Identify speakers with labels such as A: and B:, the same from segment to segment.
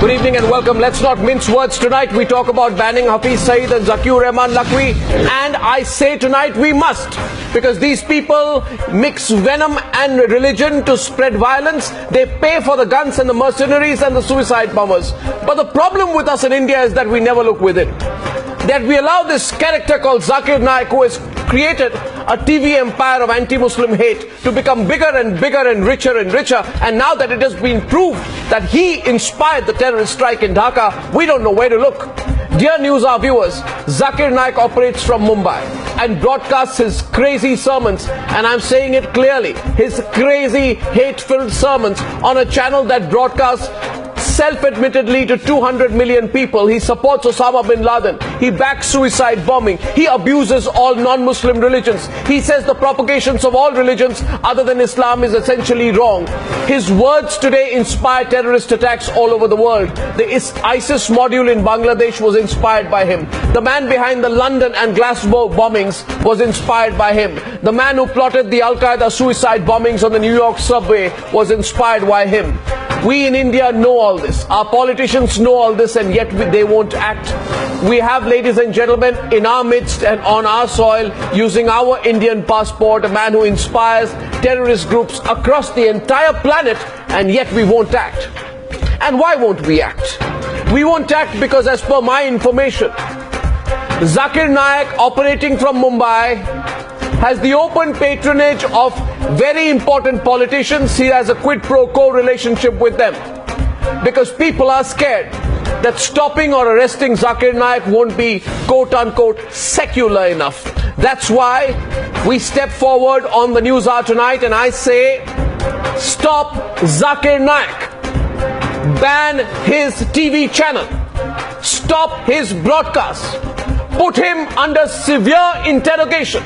A: Good evening and welcome. Let's not mince words tonight. We talk about banning Hafiz Saeed and Zakir Rahman Lakwi. And I say tonight we must. Because these people mix venom and religion to spread violence. They pay for the guns and the mercenaries and the suicide bombers. But the problem with us in India is that we never look within. That we allow this character called Zakir Naik, who has created a TV empire of anti-Muslim hate, to become bigger and bigger and richer and richer. And now that it has been proved that he inspired the terrorist strike in Dhaka, we don't know where to look. Dear News Hour viewers, Zakir Naik operates from Mumbai and broadcasts his crazy sermons, and I'm saying it clearly, his crazy hate-filled sermons on a channel that broadcasts self-admittedly to 200 million people. He supports Osama bin Laden. He backs suicide bombing. He abuses all non-Muslim religions. He says the propagations of all religions other than Islam is essentially wrong. His words today inspire terrorist attacks all over the world. The ISIS module in Bangladesh was inspired by him. The man behind the London and Glasgow bombings was inspired by him. The man who plotted the Al-Qaeda suicide bombings on the New York subway was inspired by him. We in India know all this. Our politicians know all this, and yet they won't act. We have, ladies and gentlemen, in our midst and on our soil, using our Indian passport, a man who inspires terrorist groups across the entire planet, and yet we won't act. And why won't we act? We won't act because, as per my information, Zakir Naik, operating from Mumbai, has the open patronage of very important politicians. He has a quid pro quo relationship with them. Because people are scared that stopping or arresting Zakir Naik won't be quote-unquote secular enough. That's why we step forward on the News Hour tonight and I say, stop Zakir Naik. Ban his TV channel. Stop his broadcasts. Put him under severe interrogation.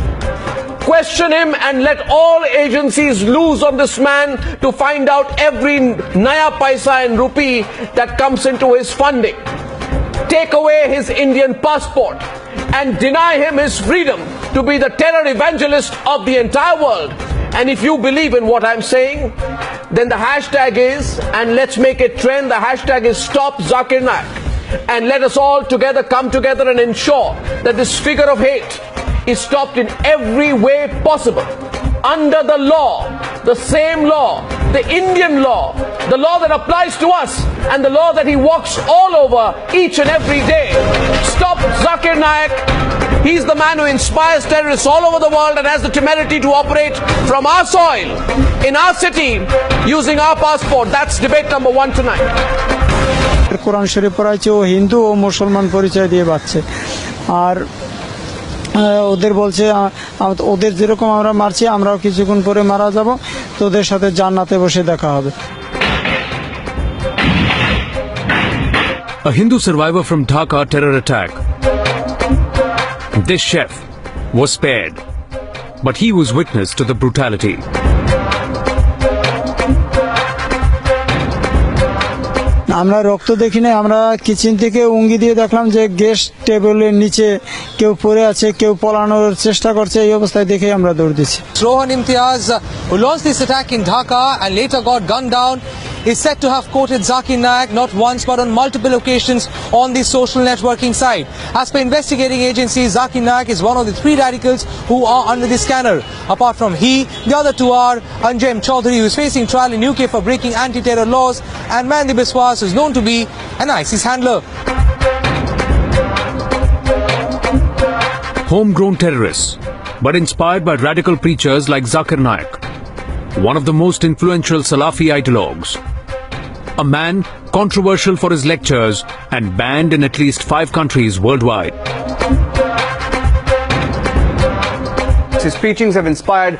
A: Question him and let all agencies loose on this man to find out every naya paisa and rupee that comes into his funding. Take away his Indian passport and deny him his freedom to be the terror evangelist of the entire world. And if you believe in what I'm saying, then the hashtag is, and let's make it trend, the hashtag is Stop Zakir Naik. And let us all together come together and ensure that this figure of hate is stopped in every way possible. Under the law, the same law, the Indian law, the law that applies to us, and the law that he walks all over each and every day. Stop Zakir Naik. He's the man who inspires terrorists all over the world and has the temerity to operate from our soil, in our city, using our passport. That's debate number one tonight.
B: কোরআন শরীফ পড়াইছে ও হিন্দু ও মুসলমান পরিচয় দিয়ে বাঁচছে আর ওদের বলছে ওদের যেরকম আমরা মারছি আমরাও কিছুক্ষণ পরে মারা যাব তোদের সাথে জান্নাতে বসে দেখা হবে
C: A Hindu survivor from Dhaka terror attack. This chef was spared, but he was witness to the brutality.
B: আমরা রক্ত দেখি না আমরা কিচেন থেকে উঙ্গি দিয়ে দেখলাম যে গ্যাস টেবিলের নিচে কেউ পড়ে আছে কেউ পলানোর চেষ্টা করছে এই অবস্থায় দেখে আমরা দৌড় দিছি
D: Rohan Imtiaz, who launched this attack in Dhaka and later got gunned down, is said to have quoted Zakir Naik not once but on multiple occasions on the social networking site. As per investigating agencies, Zakir Naik is one of the three radicals who are under the scanner. Apart from he, the other two are Anjem Chaudhary, who is facing trial in UK for breaking anti-terror laws, and Mehndi Biswas, who is known to be an ISIS handler.
C: Homegrown terrorists, but inspired by radical preachers like Zakir Naik, one of the most influential Salafi ideologues. A man controversial for his lectures and banned in at least 5 countries worldwide.
E: His preachings have inspired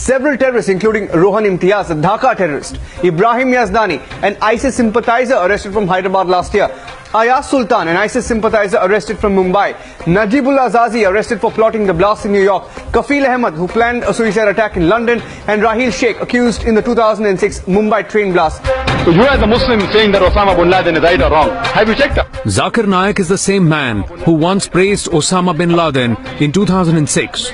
E: several terrorists, including Rohan Imtiaz, a Dhaka terrorist, Ibrahim Yazdani, an ISIS sympathizer arrested from Hyderabad last year, Ayaz Sultan, an ISIS sympathizer arrested from Mumbai, Najibullah Azazi, arrested for plotting the blast in New York, Kafil Ahmed, who planned a suicide attack in London, and Rahil Sheikh, accused in the 2006 Mumbai train blast.
F: So you as a Muslim saying that Osama bin Laden is right or wrong? Have you checked that?
C: Zakir Naik is the same man who once praised Osama bin Laden in 2006.